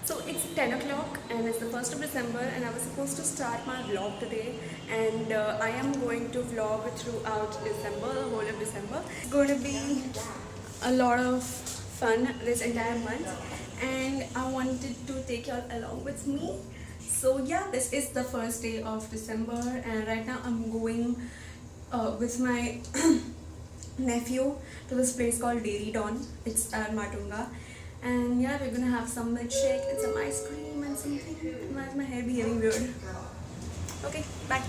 So it's 10 o'clock and it's the 1st of December and I was supposed to start my vlog today, and I am going to vlog throughout December, the whole of December. It's going to be a lot of fun this entire month and I wanted to take y'all along with me. So yeah, this is the first day of December and right now I'm going with my nephew to this place called Dairy Dawn. It's at Matunga. And yeah, we're gonna have some milkshake and some ice cream and something. Why is my hair behaving weird? Okay, bye.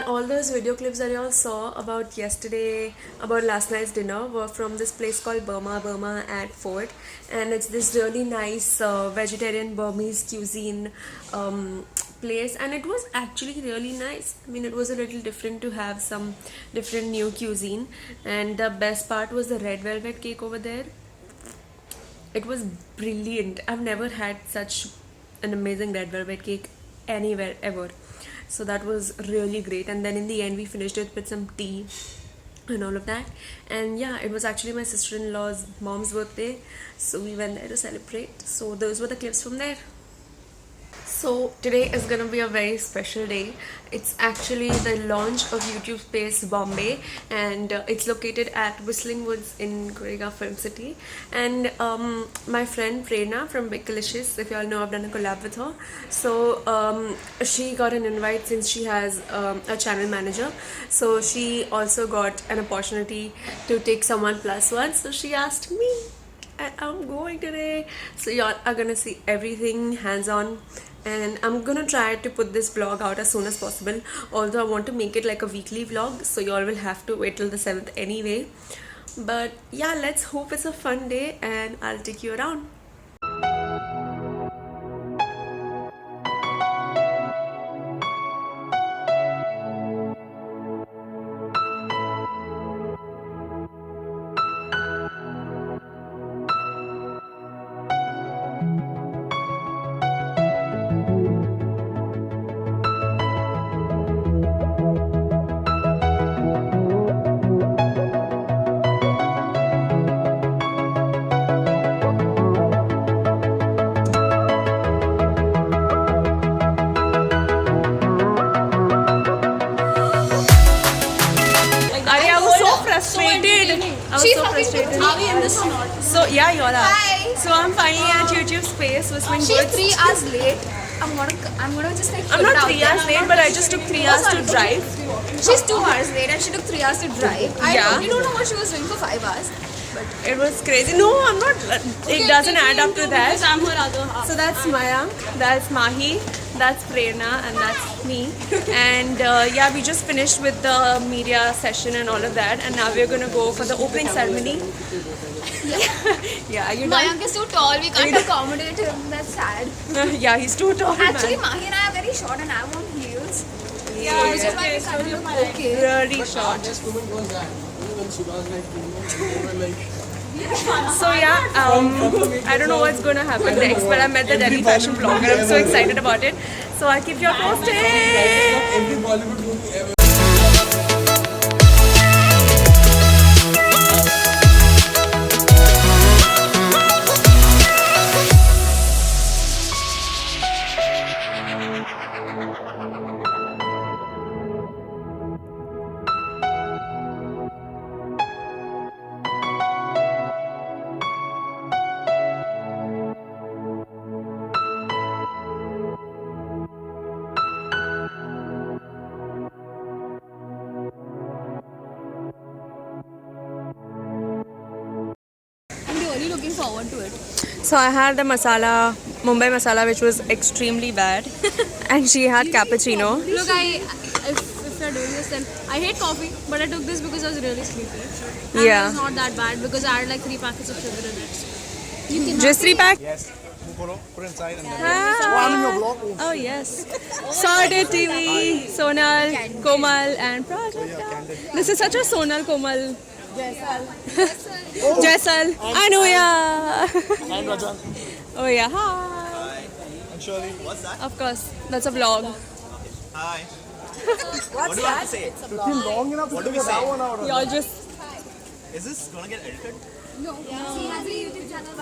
All those video clips that y'all saw about last night's dinner were from this place called Burma at Fort, and it's this really nice vegetarian Burmese cuisine place, and it was actually really nice. I mean, it was a little different to have some different new cuisine, and the best part was the red velvet cake over there. It was brilliant. I've never had such an amazing red velvet cake anywhere ever. So that was really great. And then in the end, we finished it with some tea and all of that. And yeah, it was actually my sister-in-law's mom's birthday. So we went there to celebrate. So those were the clips from there. So today is gonna be a very special day. It's actually the launch of YouTube Space Bombay, and it's located at Whistling Woods in Goregaon Film City. And my friend Prerna from Big Delicious, if you all know, I've done a collab with her. So she got an invite since she has a channel manager. So she also got an opportunity to take someone plus one. So she asked me, and I'm going today. So y'all are gonna see everything hands-on, and I'm gonna try to put this vlog out as soon as possible, although I want to make it like a weekly vlog, so y'all will have to wait till the 7th anyway. But yeah, let's hope it's a fun day and I'll take you around. Frustrated. I was so frustrated. Are we in this or not? So yeah, you all are. Hi. So I'm finally at YouTube Space, Whistling She's Woods. 3 hours late. I'm gonna just like. I'm put it not out 3 there. hours late, but I just took 3 hours to drive. She's 2 hours late and she took 3 hours to drive. Yeah. You don't know what she was doing for 5 hours. It was crazy. No, I'm not. It doesn't add up to that. I'm her other half. So that's Mayank, that's Mahi, that's Prerna, and that's me. And yeah, we just finished with the media session and all of that, and now we're gonna go for the opening ceremony. Yeah, you know. Mayank is too tall. We can't accommodate him. That's sad. Yeah, he's too tall. Actually, Man. Mahi and I are very short and I want heels. Yeah, Which is why we can't look okay. really short. This woman was that. When she was like, they were like. So yeah, I don't know what's gonna happen next, but I met the Delhi fashion blogger. I'm so excited about it. So I'll keep you posted. Every Bollywood movie ever. I'm really looking forward to it. So I had the masala, Mumbai masala, which was extremely bad, and she had cappuccino. Look, if you're doing this, then I hate coffee, but I took this because I was really sleepy. And Yeah. It's not that bad because I had like 3 packets of sugar in it. You can Just 3 pack? Yes. photo, put it inside, and then. Ah. I'm in your vlog. Oh yes. Sorted TV, Sonal, Komal and Prajakta. This is such a Sonal Komal. Jaisal. I know ya. And Rajan. Oh yeah. Hi. And Shirley. Of course. That's a vlog. Hi. What do I have to say? Long enough to What do we figure that say? one out. Y'all just. Is this gonna get edited?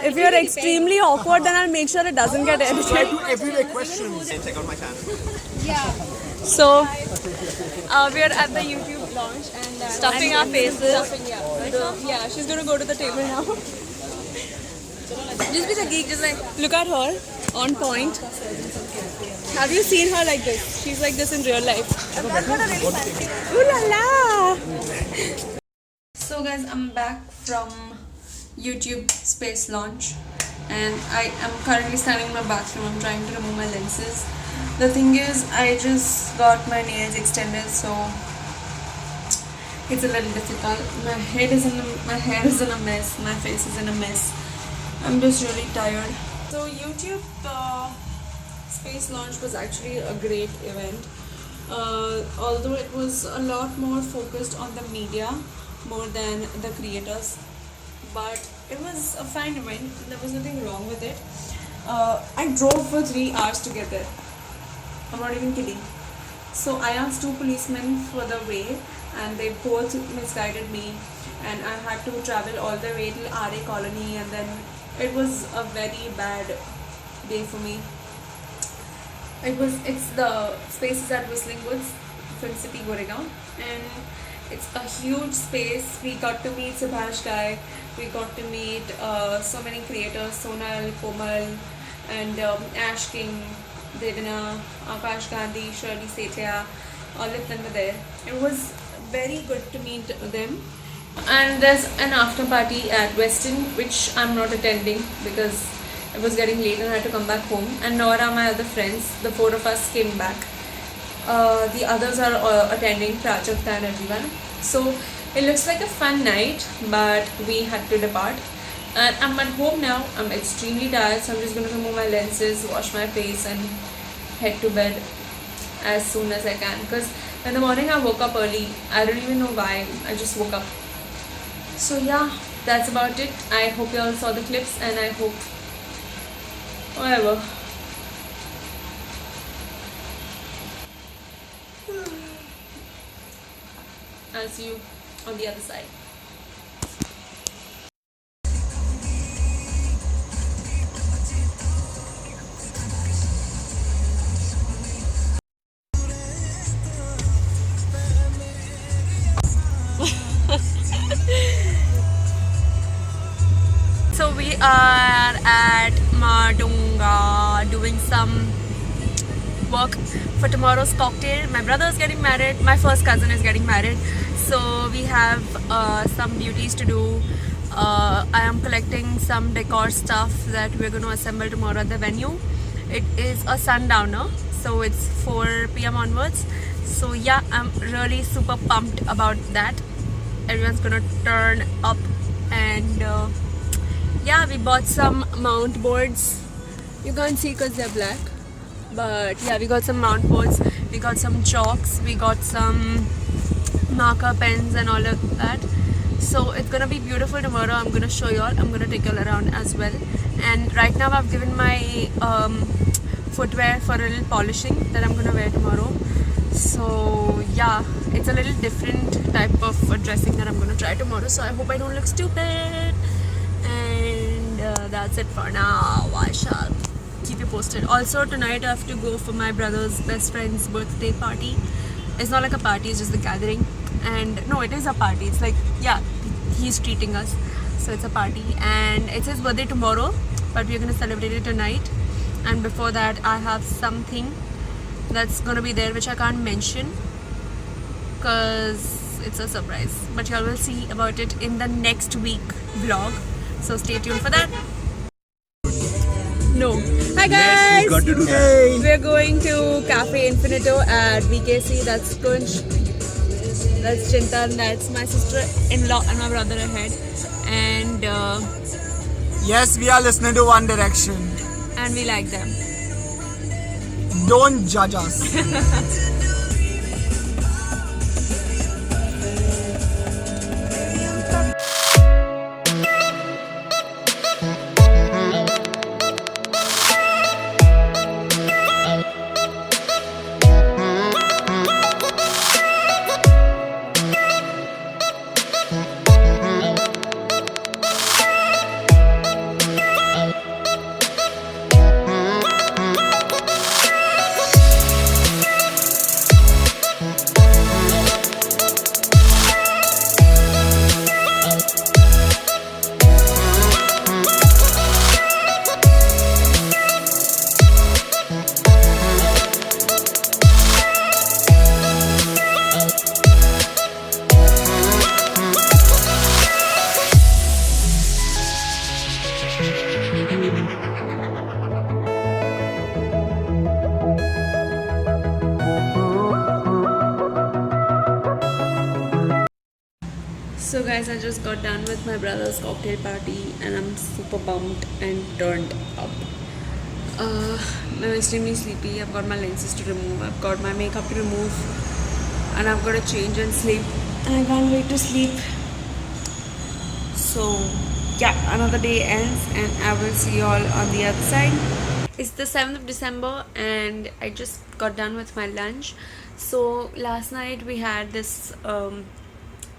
If you're extremely awkward, then I'll make sure it doesn't get Try edited. to everyday questions. Hey, check out my channel. So, we're at the YouTube launch and stuffing our faces. Yeah, she's gonna go to the table now. Just be the geek, just like look at her on point. Have you seen her like this? She's like this in real life. Ooh la la! So guys, I'm back from YouTube space launch and I am currently standing in my bathroom. I'm trying to remove my lenses. The thing is, I just got my nails extended, so it's a little difficult. My hair is in a mess. My face is in a mess. I'm just really tired. So YouTube space launch was actually a great event. Although it was a lot more focused on the media more than the creators, but it was a fine event. There was nothing wrong with it. I drove for 3 hours to get there. I'm not even kidding. So I asked 2 policemen for the way and they both misguided me and I had to travel all the way till RA Colony and then it was a very bad day for me. It's the spaces at Whistling Woods, Film City, Goregaon, and it's a huge space. We got to meet Subhash Ghai, we got to meet so many creators, Sonal, Komal, and Ash King, Devina, Akash Gandhi, Shirley Sethia, all of them were there. It was very good to meet them. And there's an after party at Westin, which I'm not attending because it was getting late and I had to come back home. And nor are my other friends. The 4 of us came back. The others are attending, Prajakta and everyone. So it looks like a fun night, but we had to depart. And I'm at home now. I'm extremely tired, so I'm just going to remove my lenses, wash my face and head to bed as soon as I can. Because in the morning I woke up early. I don't even know why. I just woke up. So yeah, that's about it. I hope you all saw the clips and I hope whatever. I'll see you on the other side. So we are at Madunga doing some work for tomorrow's cocktail. My brother is getting married. My first cousin is getting married. So we have some duties to do. I am collecting some decor stuff that we're going to assemble tomorrow at the venue. It is a sundowner, so it's 4 p.m. onwards. So yeah, I'm really super pumped about that. Everyone's gonna turn up and yeah, we bought some mount boards. You can't see because they're black, but yeah, we got some mount boards, we got some chalks, we got some marker pens and all of that. So it's gonna be beautiful tomorrow. I'm gonna show you all. I'm gonna take you all around as well. And right now I've given my footwear for a little polishing that I'm gonna wear tomorrow. So yeah, it's a little different type of dressing that I'm gonna try tomorrow. So I hope I don't look stupid. And that's it for now. I shall keep you posted. Also tonight I have to go for my brother's best friend's birthday party. It's not like a party, it's just a gathering. And no, it is a party. It's like, yeah, he's treating us. So it's a party and it's his birthday tomorrow, but we're gonna celebrate it tonight. And before that I have something that's gonna be there which I can't mention because it's a surprise, but y'all will see about it in the next week vlog, so stay tuned for that. No. Hi guys! We've got to do that. We're going to Cafe Infinito at VKC. That's Kunj, that's Chintan, that's my sister-in-law and my brother ahead. And Yes, we are listening to One Direction. and we like them. Don't judge us. So guys, I just got done with my brother's cocktail party and I'm super bummed and turned up. I'm extremely sleepy. I've got my lenses to remove, I've got my makeup to remove, and I've got to change and sleep, and I can't wait to sleep. So yeah, another day ends and I will see you all on the other side. It's the 7th of December and I just got done with my lunch. So last night we had this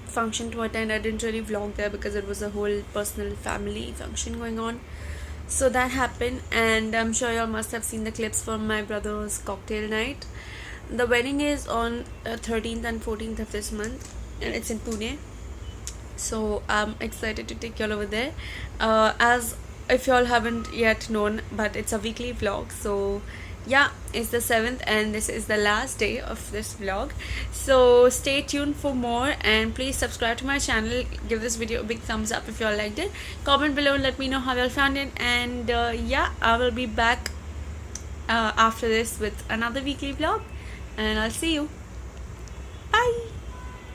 function to attend. I didn't really vlog there because it was a whole personal family function going on. So that happened, and I'm sure y'all must have seen the clips from my brother's cocktail night. The wedding is on 13th and 14th of this month, and it's in Pune. So I'm excited to take y'all over there. As if y'all haven't yet known, but it's a weekly vlog. So yeah, it's the 7th and this is the last day of this vlog. So stay tuned for more, and please subscribe to my channel. Give this video a big thumbs up if y'all liked it. Comment below and let me know how y'all found it. And yeah, I will be back after this with another weekly vlog, and I'll see you. Bye.